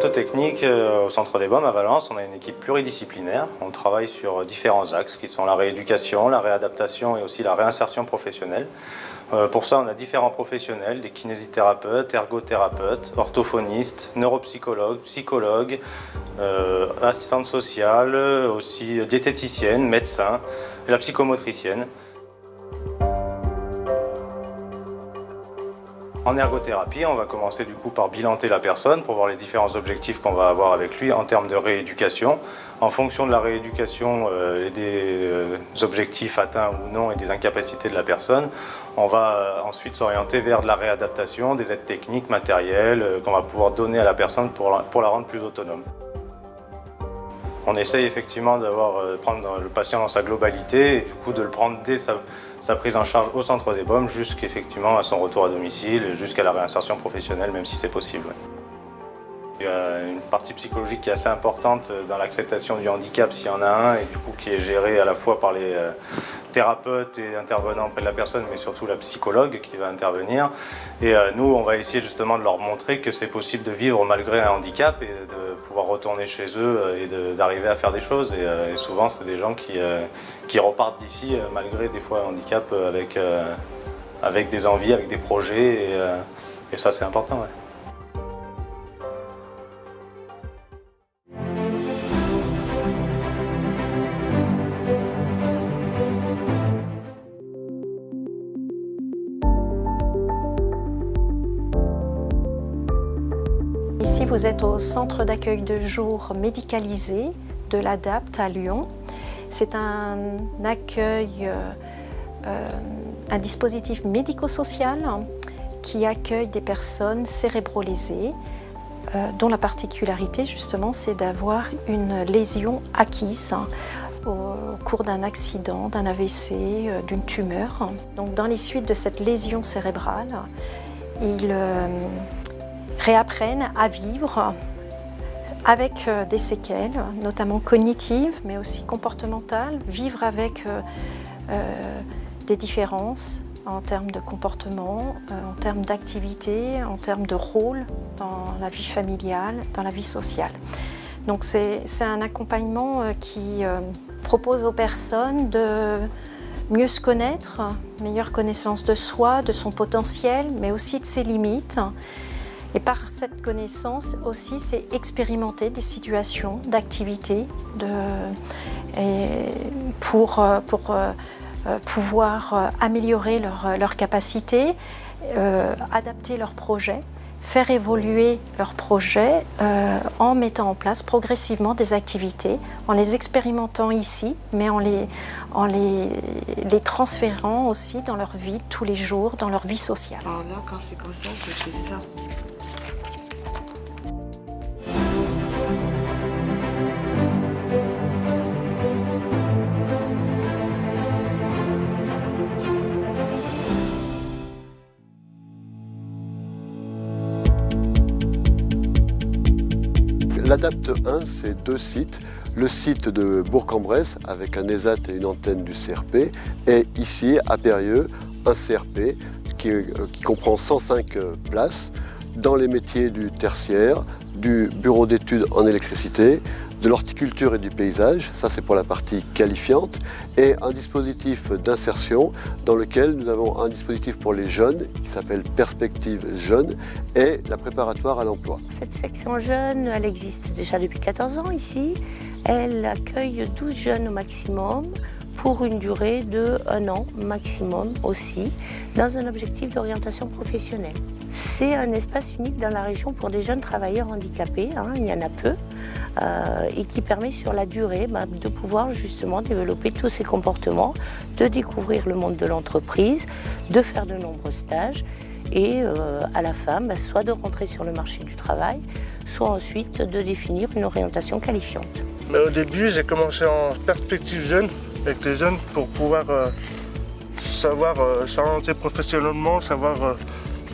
Photo-technique, au Centre des Baumes à Valence, on a une équipe pluridisciplinaire. On travaille sur différents axes qui sont la rééducation, la réadaptation et aussi la réinsertion professionnelle. Pour ça, on a différents professionnels, des kinésithérapeutes, ergothérapeutes, orthophonistes, neuropsychologues, psychologues, assistantes sociales, aussi diététiciennes, médecins, et la psychomotricienne. En ergothérapie, on va commencer du coup par bilanter la personne pour voir les différents objectifs qu'on va avoir avec lui en termes de rééducation. En fonction de la rééducation et des objectifs atteints ou non et des incapacités de la personne, on va ensuite s'orienter vers de la réadaptation, des aides techniques, matérielles qu'on va pouvoir donner à la personne pour la rendre plus autonome. On essaye effectivement de prendre le patient dans sa globalité et du coup de le prendre dès sa prise en charge au Centre des Baumes jusqu'effectivement à son retour à domicile, jusqu'à la réinsertion professionnelle, même si c'est possible. Ouais. Il y a une partie psychologique qui est assez importante dans l'acceptation du handicap s'il y en a un et du coup qui est gérée à la fois par les thérapeutes et intervenants auprès de la personne, mais surtout la psychologue qui va intervenir. Et nous, on va essayer justement de leur montrer que c'est possible de vivre malgré un handicap et de pouvoir retourner chez eux et d'arriver à faire des choses. Et souvent, c'est des gens qui repartent d'ici malgré des fois un handicap avec des envies, avec des projets. Et ça, c'est important. Ouais. Ici, vous êtes au centre d'accueil de jour médicalisé de l'ADAPT à Lyon. C'est un accueil, un dispositif médico-social qui accueille des personnes cérébrolésées, dont la particularité justement c'est d'avoir une lésion acquise au cours d'un accident, d'un AVC, d'une tumeur. Donc dans les suites de cette lésion cérébrale, ils réapprennent à vivre avec des séquelles, notamment cognitives, mais aussi comportementales, vivre avec des différences en termes de comportement, en termes d'activité, en termes de rôle dans la vie familiale, dans la vie sociale. Donc c'est un accompagnement qui propose aux personnes de mieux se connaître, meilleure connaissance de soi, de son potentiel, mais aussi de ses limites. Et par cette connaissance aussi, c'est expérimenter des situations d'activité pour pouvoir améliorer leurs capacités, adapter leurs projets, faire évoluer leurs projets en mettant en place progressivement des activités, en les expérimentant ici, mais en les transférant aussi dans leur vie de tous les jours, dans leur vie sociale. Alors là, quand c'est comme ça, je fais ça. L'ADAPT 1, c'est 2 sites. Le site de Bourg-en-Bresse avec un ESAT et une antenne du CRP, et ici à Périeux, un CRP qui comprend 105 places dans les métiers du tertiaire, du bureau d'études en électricité, de l'horticulture et du paysage, ça c'est pour la partie qualifiante, et un dispositif d'insertion dans lequel nous avons un dispositif pour les jeunes qui s'appelle Perspective Jeunes et la préparatoire à l'emploi. Cette section jeune, elle existe déjà depuis 14 ans ici. Elle accueille 12 jeunes au maximum pour une durée de 1 an maximum aussi, dans un objectif d'orientation professionnelle. C'est un espace unique dans la région pour des jeunes travailleurs handicapés, il y en a peu, et qui permet sur la durée de pouvoir justement développer tous ces comportements, de découvrir le monde de l'entreprise, de faire de nombreux stages et à la fin, soit de rentrer sur le marché du travail, soit ensuite de définir une orientation qualifiante. Mais au début, j'ai commencé en perspective jeune avec les jeunes pour pouvoir savoir s'orienter professionnellement, savoir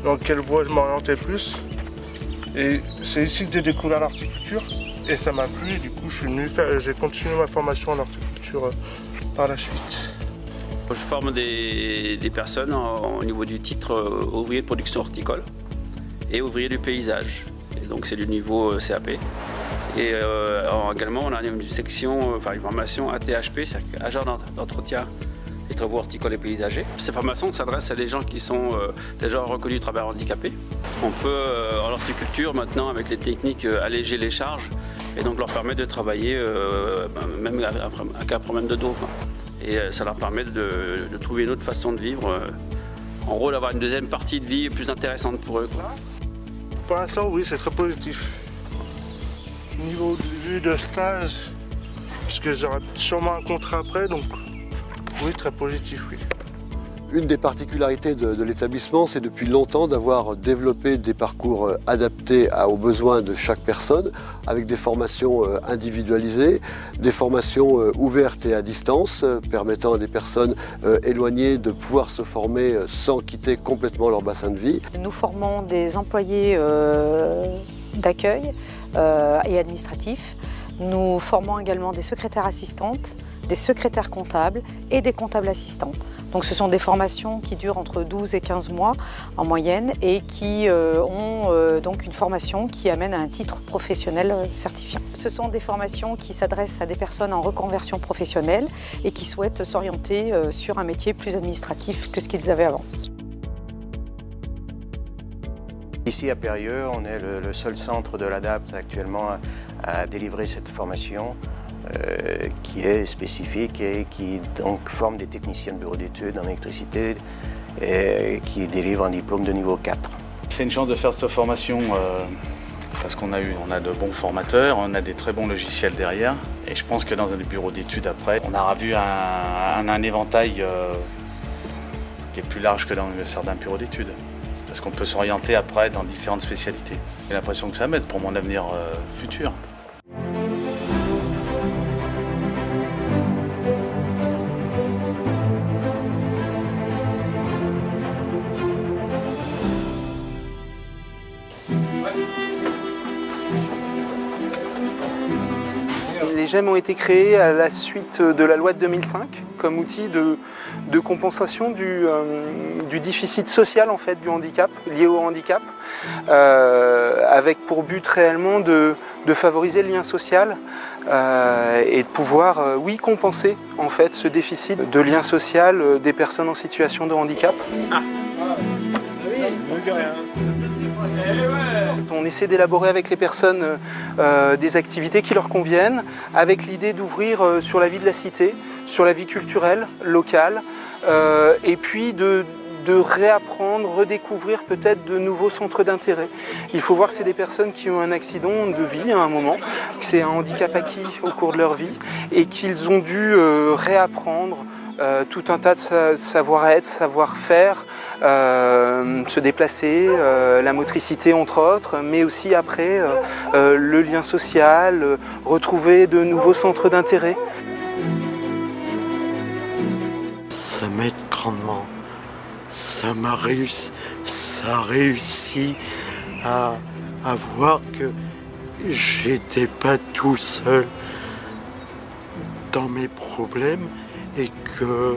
dans quelle voie je m'orientais plus. Et c'est ici que j'ai découvert l'horticulture et ça m'a plu. Et du coup, j'ai continué ma formation en horticulture par la suite. Je forme des personnes au niveau du titre ouvrier de production horticole et ouvrier du paysage. Et donc c'est du niveau CAP. Et également, on a une section, une formation ATHP, c'est-à-dire agent d'entretien des travaux horticoles et paysagers. Ces formations s'adressent à des gens qui sont déjà reconnus travailleurs handicapés. On peut, en horticulture, maintenant, avec les techniques, alléger les charges et donc leur permettre de travailler même avec un problème de dos, quoi. Et ça leur permet de trouver une autre façon de vivre, en gros d'avoir une deuxième partie de vie plus intéressante pour eux, quoi. Pour l'instant, oui, c'est très positif. Au niveau de vue de stage, parce que j'aurai sûrement un contrat après, donc oui, très positif, oui. Une des particularités de l'établissement, c'est depuis longtemps d'avoir développé des parcours adaptés aux besoins de chaque personne, avec des formations individualisées, des formations ouvertes et à distance, permettant à des personnes éloignées de pouvoir se former sans quitter complètement leur bassin de vie. Nous formons des employés d'accueil et administratifs. Nous formons également des secrétaires assistantes, des secrétaires comptables et des comptables assistants. Donc ce sont des formations qui durent entre 12 et 15 mois en moyenne et qui ont donc une formation qui amène à un titre professionnel certifiant. Ce sont des formations qui s'adressent à des personnes en reconversion professionnelle et qui souhaitent s'orienter sur un métier plus administratif que ce qu'ils avaient avant. Ici à Périeux, on est le seul centre de l'ADAPT actuellement à délivrer cette formation qui est spécifique et qui donc forme des techniciens de bureau d'études en électricité et qui délivre un diplôme de niveau 4. C'est une chance de faire cette formation parce qu'on a de bons formateurs, on a des très bons logiciels derrière et je pense que dans un bureau d'études après, on aura vu un éventail qui est plus large que dans certains bureaux d'études. Parce qu'on peut s'orienter après dans différentes spécialités. J'ai l'impression que ça m'aide pour mon avenir futur. Les GEM ont été créés à la suite de la loi de 2005 comme outil de compensation du déficit social en fait, du handicap, lié au handicap, avec pour but réellement de favoriser le lien social et de pouvoir, oui, compenser en fait, ce déficit de lien social des personnes en situation de handicap. On essaie d'élaborer avec les personnes des activités qui leur conviennent, avec l'idée d'ouvrir sur la vie de la cité, sur la vie culturelle, locale, et puis de réapprendre, redécouvrir peut-être de nouveaux centres d'intérêt. Il faut voir que c'est des personnes qui ont un accident de vie à un moment, que c'est un handicap acquis au cours de leur vie, et qu'ils ont dû réapprendre tout un tas de savoir-être, savoir-faire, se déplacer, la motricité entre autres, mais aussi après le lien social, retrouver de nouveaux centres d'intérêt. Ça m'aide grandement. Ça a réussi à voir que j'étais pas tout seul dans mes problèmes et que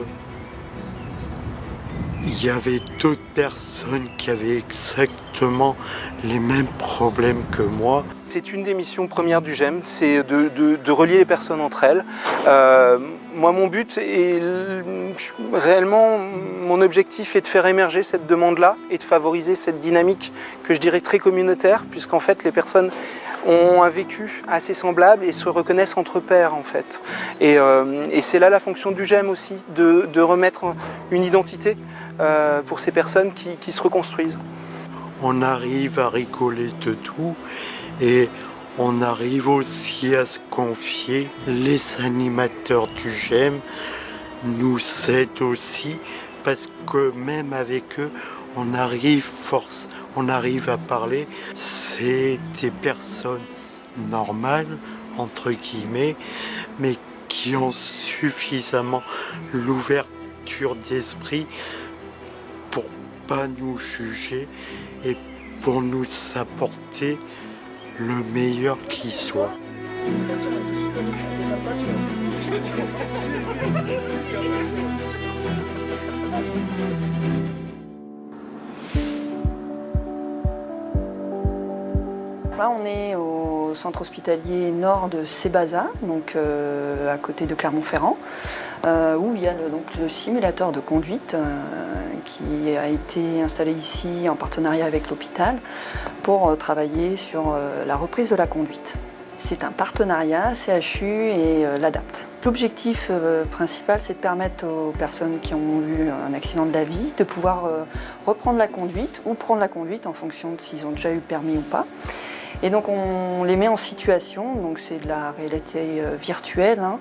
il y avait d'autres personnes qui avaient exactement les mêmes problèmes que moi. C'est une des missions premières du GEM, c'est de relier les personnes entre elles. Moi, mon but est réellement, mon objectif est de faire émerger cette demande-là et de favoriser cette dynamique que je dirais très communautaire, puisqu'en fait les personnes ont un vécu assez semblable et se reconnaissent entre pairs en fait. Et c'est là la fonction du GEM aussi, de remettre une identité pour ces personnes qui se reconstruisent. On arrive à rigoler de tout et on arrive aussi à se confier. Les animateurs du GEM nous aident aussi parce que même avec eux, on arrive à parler. C'est des personnes normales, entre guillemets, mais qui ont suffisamment l'ouverture d'esprit pour pas nous juger et pour nous apporter le meilleur qui soit. là, on est au centre hospitalier nord de Sébaza, donc à côté de Clermont-Ferrand, où il y a le simulateur de conduite qui a été installé ici en partenariat avec l'hôpital pour travailler sur la reprise de la conduite. C'est un partenariat CHU et l'ADAPT. L'objectif principal, c'est de permettre aux personnes qui ont eu un accident de la vie de pouvoir reprendre la conduite ou prendre la conduite en fonction de s'ils ont déjà eu le permis ou pas. Et donc on les met en situation, donc c'est de la réalité virtuelle, hein,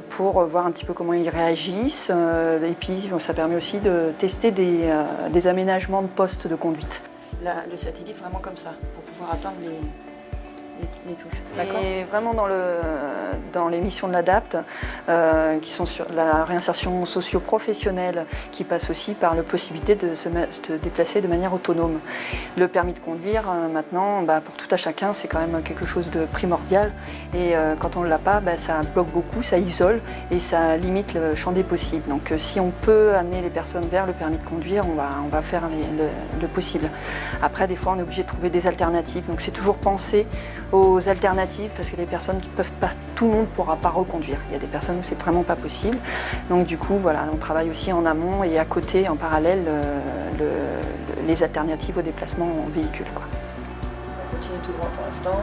pour voir un petit peu comment ils réagissent. Et puis ça permet aussi de tester des aménagements de postes de conduite. Le satellite vraiment comme ça, pour pouvoir atteindre les touches. Et vraiment dans les missions de l'ADAPT, qui sont sur la réinsertion socio-professionnelle, qui passe aussi par la possibilité de se déplacer de manière autonome. Le permis de conduire, maintenant, pour tout à chacun, c'est quand même quelque chose de primordial. Et quand on ne l'a pas, ça bloque beaucoup, ça isole et ça limite le champ des possibles. Donc si on peut amener les personnes vers le permis de conduire, on va faire le possible. Après, des fois, on est obligé de trouver des alternatives. Donc c'est toujours penser aux alternatives, parce que les personnes qui peuvent pas, tout le monde ne pourra pas reconduire. Il y a des personnes où c'est vraiment pas possible. Donc du coup, voilà, on travaille aussi en amont et à côté, en parallèle, les alternatives au déplacement en véhicule, quoi. On continue tout droit pour l'instant.